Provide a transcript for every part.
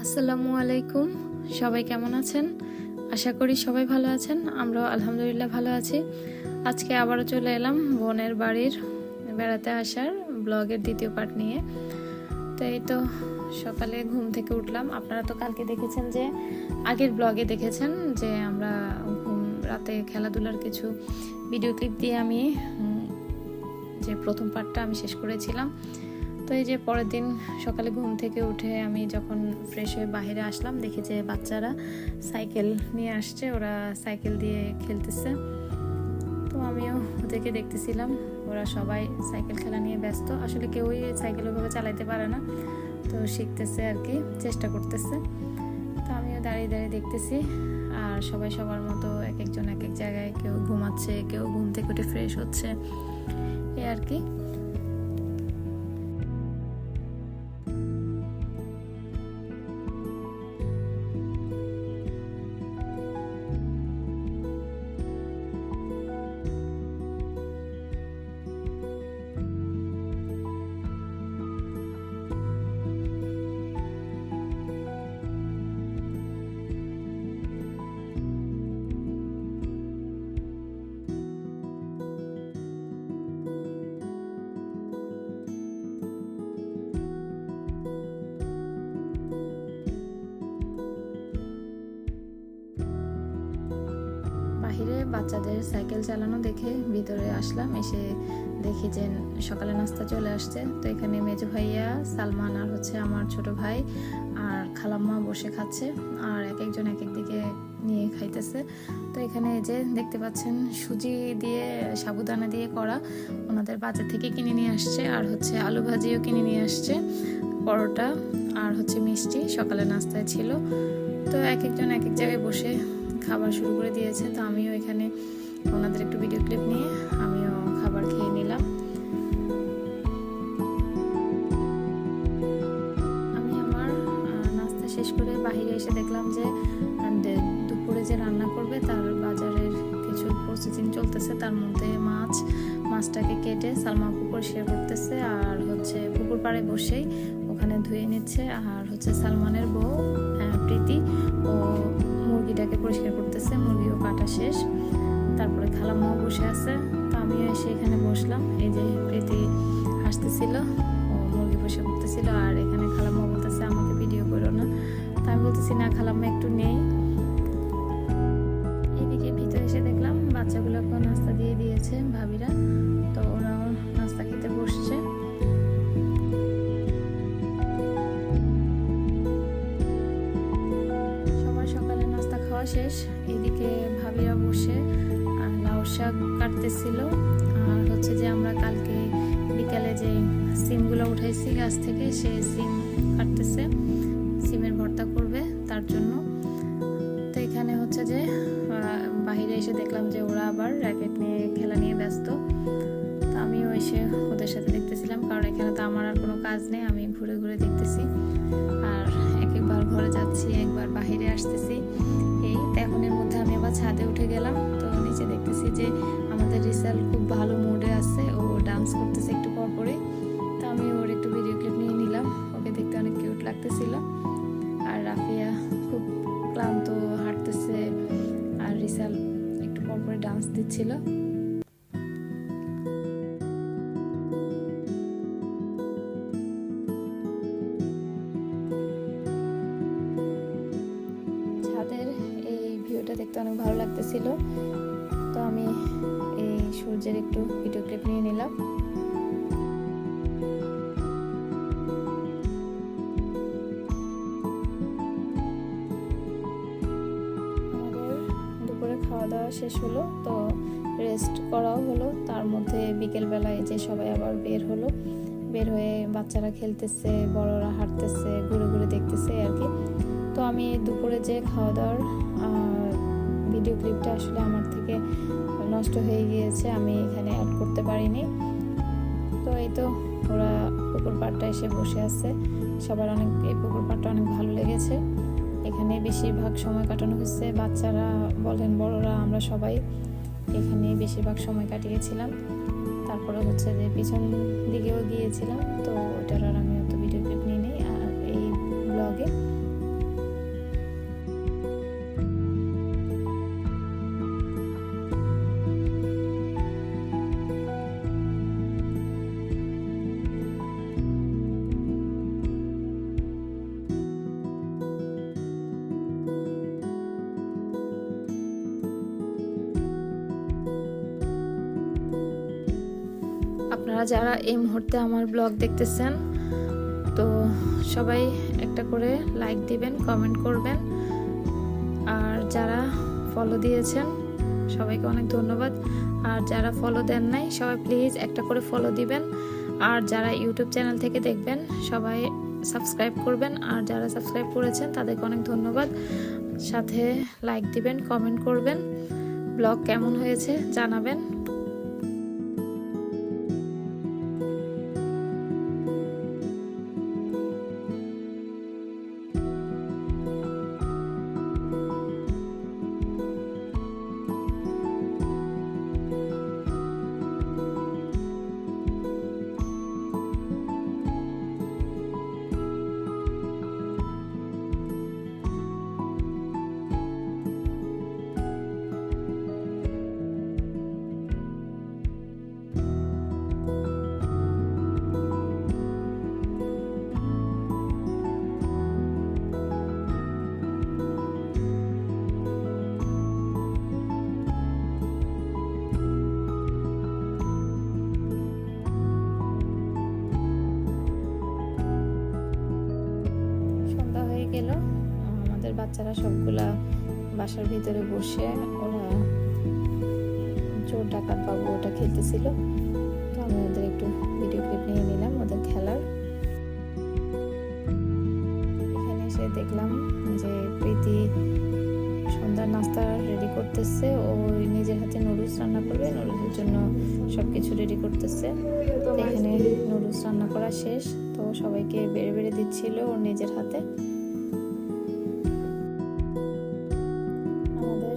আসসালামু আলাইকুম। সবাই কেমন আছেন? আশা করি সবাই ভালো আছেন। আমরাও আলহামদুলিল্লাহ ভালো আছি। আজকে আবারও চলে এলাম বোনের বাড়ির বেড়াতে আসার ব্লগের দ্বিতীয় পার্ট নিয়ে। তো এই তো সকালে ঘুম থেকে উঠলাম। আপনারা তো কালকে দেখেছেন, যে আগের ব্লগে দেখেছেন যে আমরা রাতে খেলাধুলার কিছু ভিডিও ক্লিপ দিয়ে আমি যে প্রথম পার্টটা আমি শেষ করেছিলাম। তো এই যে পরের দিন সকালে ঘুম থেকে উঠে আমি যখন ফ্রেশ হয়ে বাইরে আসলাম, দেখি যে বাচ্চারা সাইকেল নিয়ে আসছে, ওরা সাইকেল দিয়ে খেলতেছে। তো আমিও ওদেরকে দেখতেছিলাম, ওরা সবাই সাইকেল খেলা নিয়ে ব্যস্ত। আসলে কেউই সাইকেল ওইভাবে চালাইতে পারে না, তো শিখতেছে আর কি, চেষ্টা করতেছে। তো আমিও দাঁড়িয়ে দাঁড়িয়ে দেখতেছি, আর সবাই সবার মতো এক একজন এক এক জায়গায়, কেউ ঘুমাচ্ছে, কেউ ঘুম থেকে উঠে ফ্রেশ হচ্ছে, এই আর কি। বাহিরে বাচ্চাদের সাইকেল চালানো দেখে ভিতরে আসলাম। এসে দেখি যে সকালে নাস্তা চলে আসছে। তো এখানে মেজো ভাইয়া, সালমান আর হচ্ছে আমার ছোট ভাই আর খালাম্মা বসে খাচ্ছে, আর এক একজন এক এক দিকে নিয়ে খাইতেছে। তো এখানে যে দেখতে পাচ্ছেন সুজি দিয়ে, সাবুদানা দিয়ে করা, ওনাদের বাজার থেকে কিনে নিয়ে আসছে, আর হচ্ছে আলু ভাজিও কিনে নিয়ে আসছে, পরোটা আর হচ্ছে মিষ্টি সকালে নাস্তায় ছিল। তো এক একজন এক এক জায়গায় বসে খাবার শুরু করে দিয়েছে। তো আমিও এখানে ওনাদের একটু ভিডিও ক্লিপ নিয়ে আমিও খাবার খেয়ে নিলাম। আমি আমার নাস্তা শেষ করে বাহিরে এসে দেখলাম যে দুপুরে যে রান্না করবে তার বাজারের কিছু প্রসেসিং চলতেছে। তার মধ্যে মাছটাকে কেটে সালমা আপু পরিষ্কার করতেছে, আর হচ্ছে পুকুর পাড়ে বসেই ওখানে ধুয়ে নিচ্ছে। আর হচ্ছে সালমানের বউ প্রীতি ও মুরগিটাকে পরিষ্কার করতেছে, মুরগিও কাটা শেষ। তারপরে খালাম্মাও বসে আছে। তো আমিও এসে এখানে বসলাম। এই যে প্রীতি হাসতেছিল, ও মুরগি পরিষ্কার করতেছিল, আর এখানে খালাম্মা বলতেছে আমাকে ভিডিও করো না। তো আমি বলতেছি না খালাম্মা, একটু নেই। এদিকে ভিতরে এসে দেখলাম বাচ্চাগুলোকে নাস্তা দিয়ে দিয়েছে ভাবিরা, তো ওরাও নাস্তা খেতে বসছে। শেষ। এদিকে ভাবিরা বসে লাউ শাক কাটতেছিল, আর হচ্ছে যে আমরা কালকে বিকালে যে সিমগুলো উঠাইছি গাছ থেকে, সে সিম কাটতেছে, সিমের ভর্তা করবে তার জন্য। তো এখানে হচ্ছে যে বাহিরে এসে দেখলাম যে ওরা আবার র্যাকেট নিয়ে খেলা নিয়ে ব্যস্ত। তো আমিও এসে ওদের সাথে দেখতেছিলাম, কারণ এখানে তো আমার আর কোনো কাজ নেই, আমি ঘুরে ঘুরে দেখতেছি। আর একবার ঘরে যাচ্ছি, একবার বাহিরে আসতেছি। এখন এর মধ্যে আমি আবার ছাদে উঠে গেলাম। তো নিচে দেখতেছি যে আমাদের রিসাল খুব ভালো মুডে আছে, ও ডান্স করতেছে একটু পর পরে। তো আমি ওর একটু ভিডিও ক্লিপ নিয়ে নিলাম, ওকে দেখতে অনেক কিউট লাগতেছিল। আর রাফিয়া খুব ক্লান্ত হাঁটতেছে, আর রিসাল একটু পর পরে ডান্স দিচ্ছিল। ভিউটা দেখতে অনেক ভালো লাগতেছিল। তো আমি এই সূর্যের একটু ভিডিও ক্লিপ নিয়ে নিলাম। আমাদের দুপুরে খাওয়া দাওয়া শেষ হলো, তো রেস্ট করাও হলো। তার মধ্যে বিকেলবেলায় যে সবাই আবার বের হয়ে বাচ্চারা খেলতেছে, বড়রা হাঁটতেছে, ঘুরে ঘুরে দেখতেছে আর কি। তো আমি দুপুরে যে খাওয়া দাওয়ার ভিডিও ক্লিপটা আসলে আমার থেকে নষ্ট হয়ে গিয়েছে, আমি এখানে অ্যাড করতে পারিনি। তো এই তো ওরা পুকুর পাড়টা এসে বসে আছে, সবার এই পুকুর পাড়টা অনেক ভালো লেগেছে। এখানে বেশিরভাগ সময় কাটানো হচ্ছে, বাচ্চারা বলেন বড়রা আমরা সবাই এখানে বেশিরভাগ সময় কাটিয়েছিলাম। তারপরে হচ্ছে যে পিছন দিকেও গিয়েছিলাম, তো ওটার আর আমি অত ভিডিও ক্লিপ নিয়ে নিই আর এই ব্লগে। যারা যারা এই মুহূর্তে আমার ব্লগ দেখতেছেন, তো সবাই একটা করে লাইক দিবেন, কমেন্ট করবেন। আর যারা ফলো দিয়েছেন সবাইকে অনেক ধন্যবাদ। আর যারা ফলো দেন নাই সবাই প্লিজ একটা করে ফলো দিবেন। আর যারা ইউটিউব চ্যানেল থেকে দেখবেন সবাই সাবস্ক্রাইব করবেন। আর যারা সাবস্ক্রাইব করেছেন তাদেরকে অনেক ধন্যবাদ। সাথে লাইক দিবেন, কমেন্ট করবেন, ব্লগ কেমন হয়েছে জানাবেন। গেল, আমাদের বাচ্চারা সবগুলা বাসার ভিতরে বসে ওরা চোর ডাকাত বাবু ওটা খেলতেছিল। তো আমি ওদের একটু ভিডিও ক্লিপ নিয়ে নিলাম ওদের খেলার। এখানে এসে দেখলাম যে প্রীতি সন্ধ্যার নাস্তা রেডি করতেছে। ও নিজের হাতে নুডলস রান্না করবে, নুডলসের জন্য সবকিছু রেডি করতেছে। এখানে নুডলস রান্না করা শেষ, তো সবাইকে বেড়ে বেড়ে দিচ্ছিল ওর নিজের হাতে।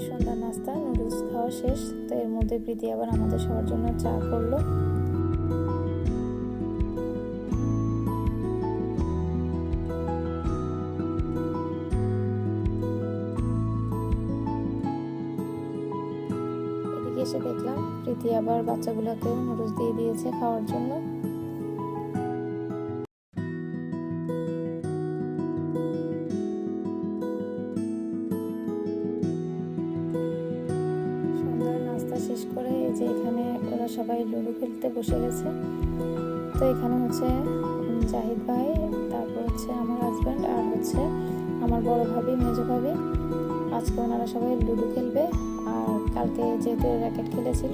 সন্ধ্যার নাস্তা নুডলস খাওয়া শেষ, তো এর মধ্যে প্রীতি আবার আমাদের সবার জন্য চা করলো। এদিকে এসে দেখলাম প্রীতি আবার বাচ্চাগুলোকে নুডলস দিয়ে দিয়েছে খাওয়ার জন্য। শেষ করে এই যে এখানে ওরা সবাই লুডো খেলতে বসে গেছে। তো এখানে হচ্ছে জাহিদ ভাই, তারপর হচ্ছে আমার হাজব্যান্ড, আর হচ্ছে আমার বড় ভাবি, মেজো ভাবি। আজকে ওনারা সবাই লুডো খেলবে। আর কালকে যেহেতু র্যাকেট খেলেছিল,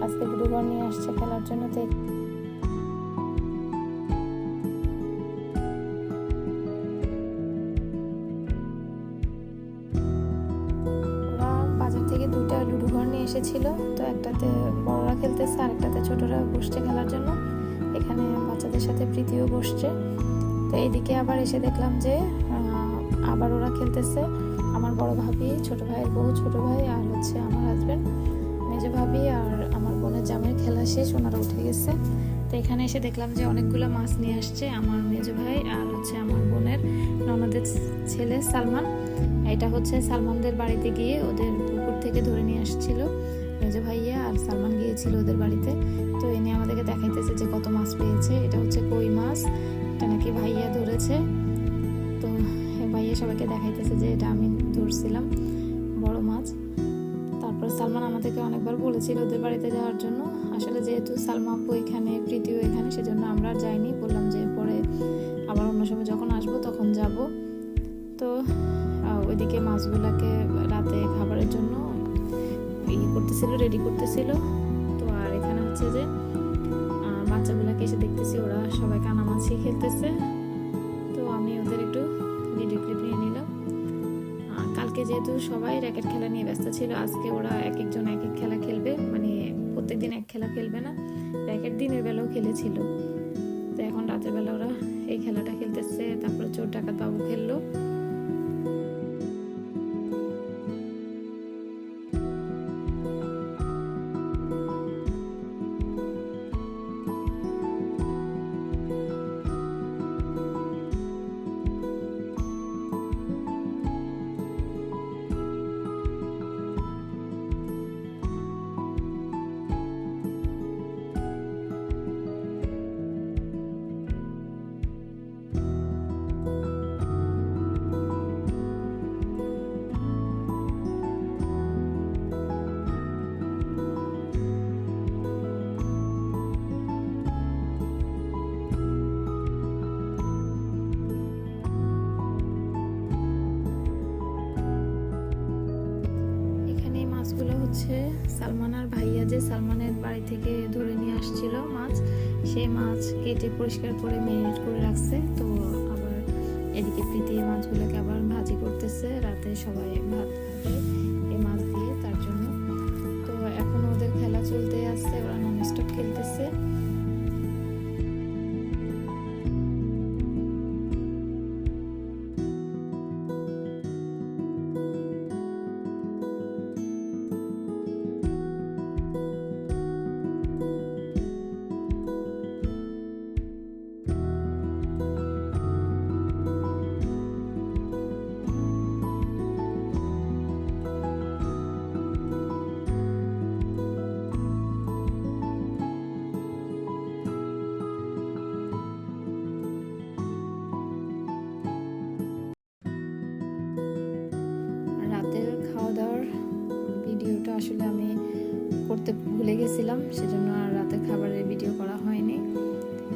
আজকে লুডো বল নিয়ে আসছে খেলার জন্য। তো বাজার থেকে দুইটা লুডো ঘর নিয়ে এসেছিল। তো একটাতে বড়রা খেলতেছে আর একটাতে ছোটরা বসছে খেলার জন্য। এখানে বাচ্চাদের সাথে প্রীতিও বসছে। তো এইদিকে আবার এসে দেখলাম যে আবার ওরা খেলতেছে। আমার বড় ভাবি, ছোট ভাইয়ের বউ, ছোট ভাই, আর হচ্ছে আমার হাজব্যান্ড, মেজো ভাবি আর আমার বোনের জামাইয়ের খেলা শেষ, ওনারা উঠে গেছে। তো এখানে এসে দেখলাম যে অনেকগুলো মাছ নিয়ে আসছে আমার মেজো ভাই আর হচ্ছে আমার বোনের ননদের ছেলে সালমান। এটা হচ্ছে সালমানদের বাড়িতে গিয়ে ওদের পুকুর থেকে ধরে নিয়ে আসছিল মেজো ভাইয়া, আর সালমান গিয়েছিল ওদের বাড়িতে। তো এনে আমাদেরকে দেখাইতেছে যে কত মাছ পেয়েছে। এটা হচ্ছে কই মাছ, এটা নাকি ভাইয়া ধরেছে। তো ভাইয়া সবাইকে দেখাইতেছে যে এটা আমি ধরছিলাম বড় মাছ। তারপর সালমান আমাদেরকে অনেকবার বলেছিল ওদের বাড়িতে যাওয়ার জন্য। আসলে যেহেতু সালমা আপু এখানে, প্রীতিও এখানে, সেজন্য আমরা আর যাইনি। বললাম যে পরে আবার অন্য সময় যখন আসবো তখন যাব। তো ওইদিকে মাছগুলাকে রাতে খাবারের জন্য করতেছিল, রেডি করতেছিল। তো আর এখানে হচ্ছে যে বাচ্চাগুলাকে এসে দেখতেছি ওরা সবাই কানামাছি খেলতেছে। তো আমি ওদের একটু ভিডিও ক্লিপ নিয়ে নিলাম। কালকে যেহেতু সবাই র্যাকেট খেলা নিয়ে ব্যস্ত ছিল, আজকে ওরা এক একজন এক এক খেলা খেলবে, মানে প্রত্যেকদিন এক খেলা খেলবে না। র্যাকেট দিনের বেলাও খেলেছিল, তো এখন রাতের বেলা ওরা এই খেলাটা খেলতেছে। তারপরে চোর ডাকাত বাবু খেললো। মাছগুলো হচ্ছে সালমান আর ভাইয়া যে সালমানের বাড়ি থেকে ধরে নিয়ে আসছিল মাছ, সেই মাছ কেটে পরিষ্কার করে ম্যারিনেট করে রাখছে। তো আবার এদিকে প্রীতি মাছগুলোকে আবার ভাজি করতেছে, রাতে সবাই ভাত খাবে এই মাছ দিয়ে, তার জন্য। তো এখন ওদের খেলা চলতে আসছে, ওরা নন স্টপ খেলতেছে। রাতের খাওয়া দাওয়ার ভিডিওটা আসলে আমি করতে ভুলে গেছিলাম, সেজন্য আর রাতের খাবারের ভিডিও করা হয়নি।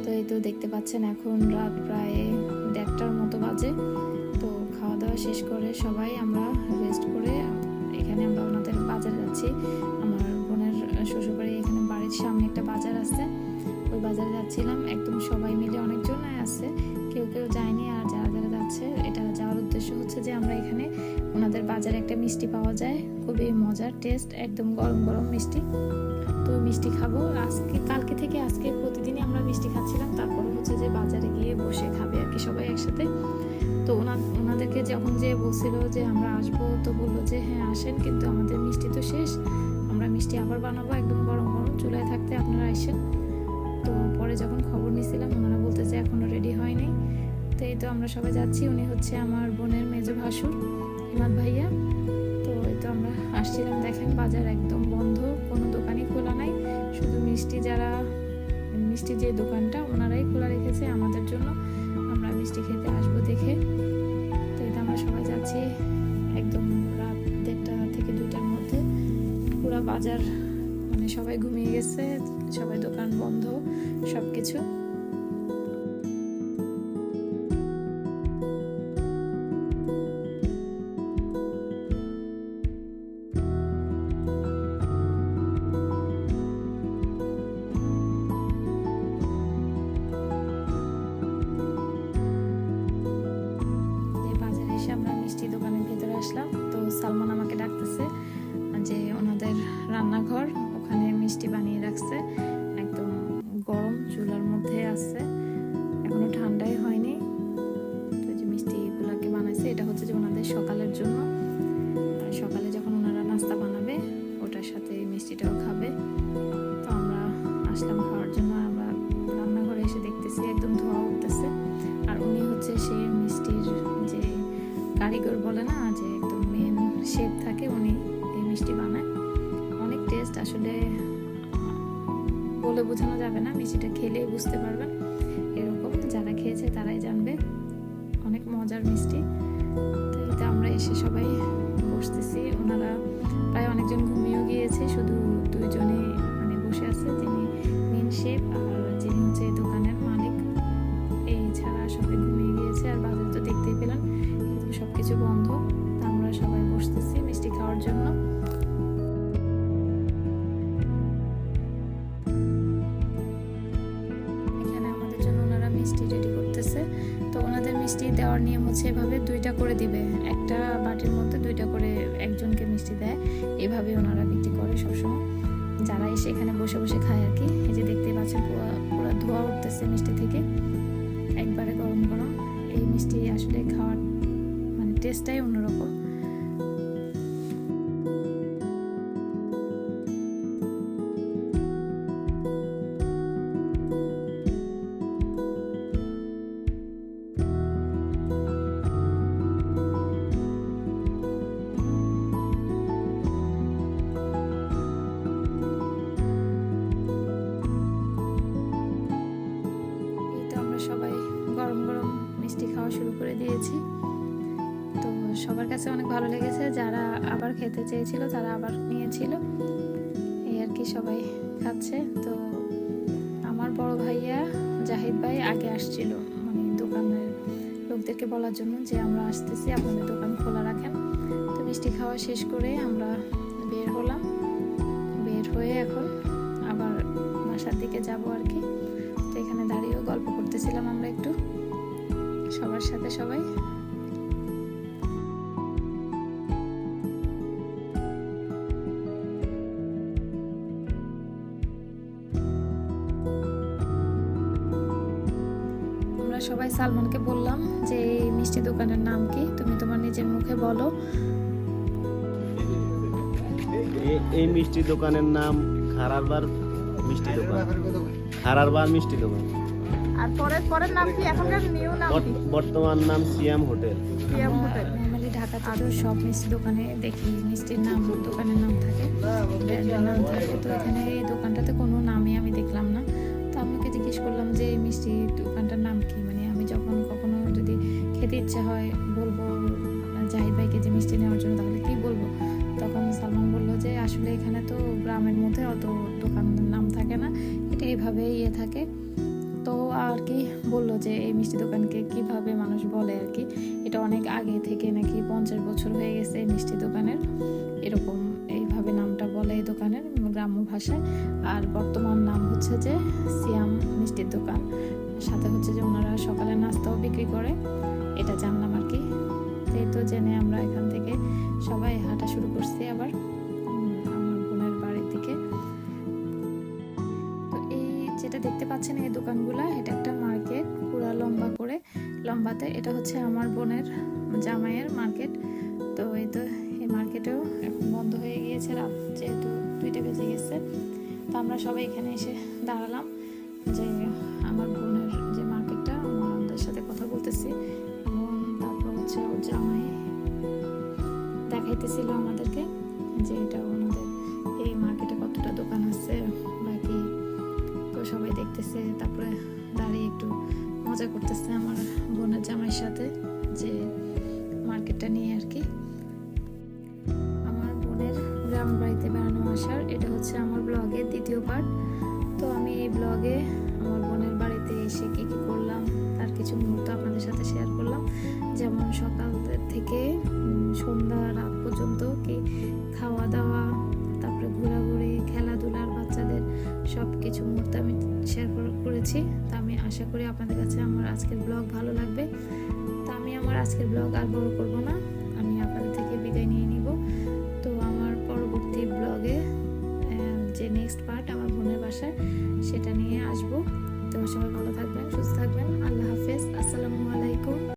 তো এই তো দেখতে পাচ্ছেন এখন রাত প্রায় 1:30টার মতো বাজে। তো খাওয়া দাওয়া শেষ করে সবাই আমরা রেস্ট করে এখানে আমরা ওনাদের বাজারে যাচ্ছি। আমার বোনের শ্বশুরবাড়ি এখানে বাড়ির সামনে একটা বাজার আছে, ওই বাজারে যাচ্ছিলাম। একদম সবাই মিলে অনেকজন আছে, কেউ কেউ যায়নি। আর যারা যারা যাচ্ছে, এটা যাওয়ার উদ্দেশ্য হচ্ছে যে আমরা এখানে ওনাদের বাজারে একটা মিষ্টি পাওয়া যায়, খুবই মজার টেস্ট, একদম গরম গরম মিষ্টি। তো মিষ্টি খাবো আজকে, কালকে থেকে আজকে প্রতিদিনই আমরা মিষ্টি খাচ্ছিলাম। তারপরে হচ্ছে যে বাজারে গিয়ে বসে খাবে আর কি সবাই একসাথে। তো ওনাদেরকে যখন যে বলছিল যে আমরা আসবো, তো বললো যে হ্যাঁ আসেন, কিন্তু আমাদের মিষ্টি তো শেষ, আমরা মিষ্টি আবার বানাবো একদম গরম গরম চুলায় থাকতে, আপনারা আসেন। তো পরে যখন খবর নিয়েছিলাম, ওনারা বলতেছে এখনো রেডি হয়নি। তো এই তো আমরা সবাই যাচ্ছি। উনি হচ্ছে আমার বোনের মেজো ভাসুর, হিমাদ ভাইয়া। তো এই তো আমরা আসছিলাম, দেখেন বাজার একদম বন্ধ, কোনো দোকানই খোলা নাই, শুধু মিষ্টি যে দোকানটা ওনারাই খোলা রেখেছে আমাদের জন্য, আমরা মিষ্টি খেতে আসবো দেখে। তো এটা আমরা সবাই যাচ্ছি, একদম রাত 1:30 থেকে 2টার মধ্যে পুরো বাজার, মানে সবাই ঘুমিয়ে গেছে, সবাই দোকান বন্ধ সব কিছু। আমরা মিষ্টি দোকানের ভেতরে আসলাম। তো সালমান আমাকে ডাকতেছে যে ওনাদের রান্নাঘর, ওখানে মিষ্টি বানিয়ে রাখছে, একদম গরম চুলার মধ্যে আছে, এখনো ঠান্ডাই হয়নি। তো যে মিষ্টিগুলোকে বানাইছে, এটা হচ্ছে যে ওনাদের সকালের জন্য, সকালে যখন ওনারা নাস্তা বানাবে ওটার সাথে এই মিষ্টিটাও খাবে। তো আমরা আসলাম খাওয়ার জন্য। আমরা রান্নাঘরে এসে দেখতেছি একদম ধোঁয়া উঠতেছে, আর উনি হচ্ছে সেই মিষ্টির যে কারিগর বলে না, যে একদম মেন শেফ থাকে, উনি এই মিষ্টি বানায়। অনেক টেস্ট, আসলে বলে বোঝানো যাবে না, মিষ্টিটা খেলেই বুঝতে পারবেন, এরকম যারা খেয়েছে তারাই জানবে, অনেক মজার মিষ্টি। তো এটা আমরা এসে সবাই বসতেছি, ওনারা প্রায় অনেকজন ঘুমিয়েও গিয়েছে, শুধু 2জনে মানে বসে আছে, যিনি মেন শেফ আর যিনি হচ্ছে দোকানের মালিক, এই ছাড়া সবাই ঘুমিয়ে গিয়েছে। আর বাজার তো দেখতেই পেলেন সবকিছু বন্ধ। তা আমরা সবাই বসতেছি মিষ্টি খাওয়ার জন্য। এখানে আমাদের জন্য ওনারা মিষ্টি রেডি করতেছে। তো ওনাদের মিষ্টি দেওয়ার নিয়ম হচ্ছে এভাবে 2টা করে দিবে, একটা বাটির মধ্যে 2টা করে একজনকে মিষ্টি দেয়, এভাবে ওনারা বিক্রি করে সবসময়, যারা এসে এখানে বসে বসে খায় আর কি। এই যে দেখতে পাচ্ছেন পুরো ধোঁয়া উঠতেছে মিষ্টি থেকে, একবারে গরম গরম। এই মিষ্টি আসলে খাওয়ার মানে টেস্টটাই অন্যরকম। সবাই গরম গরম মিষ্টি খাওয়া শুরু করে দিয়েছি। তো সবার কাছে অনেক ভালো লেগেছে, যারা আবার খেতে চেয়েছিল তারা আবার নিয়েছিল, এই আর কি সবাই খাচ্ছে। তো আমার বড় ভাইয়া জাহিদ ভাই আগে আসছিল, মানে দোকানের লোকদেরকে বলার জন্য যে আমরা আসতেছি, আপনাদের দোকান খোলা রাখেন। তো মিষ্টি খাওয়া শেষ করে আমরা বের হলাম, বের হয়ে এখন আবার বাসার দিকে যাব আর কি। তো এখানে দাঁড়িয়েও গল্প করতেছিলাম আমরা একটু সবার সাথে সবাই। আমরা সবাই সালমানকে বললাম যে এই মিষ্টি দোকানের নাম কি, তুমি তোমার নিজের মুখে বলো। এই মিষ্টি দোকানের নাম খারারবার মিষ্টি দোকান। খারারবার মিষ্টি দোকান। আর পরের নাম কি? এখনকার নিউ নাম কি? বর্তমান নাম সিয়াম হোটেল। সিয়াম হোটেল। নর্মালি ঢাকাতে তো সব মিষ্টি দোকানে দেখি মিষ্টির নাম, দোকানের নাম থাকে, ব্র্যান্ডের নাম থাকে। তো এখানে এই দোকানটাতে কোনো নামই আমি দেখলাম না। তো আমাকে জিজ্ঞেস করলাম যে এই মিষ্টি দোকানটার নাম কি, মানে আমি যখন কখনো যদি খেতে ইচ্ছে হয় বলবো জাহিদ ভাইকে যে মিষ্টি নেওয়ার জন্য, তাহলে কি বলবো? তখন সালমান বলল যে আসলে এখানে তো গ্রামের মধ্যে অত দোকানের নাম থাকে না, এটা এইভাবে থাকে। তো আর কি বললো যে এই মিষ্টি দোকানকে কিভাবে মানুষ বলে আর কি, এটা অনেক আগে থেকে নাকি 50 বছর হয়ে গেছে এই মিষ্টি দোকানের, এরকম এইভাবে নামটা বলে এই দোকানের গ্রাম্য ভাষায়। আর বর্তমান নাম হচ্ছে যে সিয়াম মিষ্টির দোকান। সাথে হচ্ছে যে ওনারা সকালে নাস্তাও বিক্রি করে, এটা জানলাম আর কি। এই তো জেনে আমরা এখান থেকে সবাই হাঁটা শুরু করছি আবার আমার বোনের বাড়ির দিকে। তো এই যেটা দেখতে পাচ্ছেন এই দোকানগুলা, এটা একটা মার্কেট, পুরা লম্বা করে লম্বাতে। এটা হচ্ছে আমার বোনের জামাইয়ের মার্কেট। তো এই তো এই মার্কেটেও এখন বন্ধ হয়ে গিয়েছে, রাত যেহেতু 2টা বেজে গেছে। তো আমরা সবাই এখানে এসে দাঁড়ালাম যে আমার বোনের যে মার্কেটটা, আমাদের সাথে কথা বলতেছি। বোন তারপর হচ্ছে ওর জামাই দেখাইতেছিল আমাদেরকে যে এটা ওনাদের এই মার্কেটে কতটা দোকান আছে বাকি। তো সবাই দেখতেছে, তারপরে দাঁড়িয়ে একটু মজা করতেছে আমার বোনের জামাইয়ের সাথে যে মার্কেটটা নিয়ে আর কি। আমার বোনের গ্রাম বাড়িতে বেড়ানো আসার এটা হচ্ছে আমার ব্লগের 2য় পার্ট। তো আমি এই ব্লগে আমার বোনের বাড়িতে এসে কী কী করলাম তার কিছু মুহূর্ত আপনাদের সাথে শেয়ার করলাম। যেমন সকাল থেকে সন্ধ্যা রাত পর্যন্ত কি খাওয়া দাওয়া, তারপরে ঘোরাঘুরি, খেলাধুলার, বাচ্চাদের সব কিছু মুহূর্ত আমি শেয়ার করেছি। তো আমি আশা করি আপনাদের কাছে আমার আজকের ব্লগ ভালো লাগবে। তো আমি আমার আজকের ব্লগ আর বড় করব না, আমি আপনাদের থেকে বিদায় নিয়ে নিব। তো আমার পরবর্তী ব্লগে যে নেক্সট পার্ট আমার বোনের বাসায়, সেটা নিয়ে আসবো। তো সবাই ভালো থাকবেন, সুস্থ থাকবেন। আল্লাহ হাফেজ, আসসালামু আলাইকুম।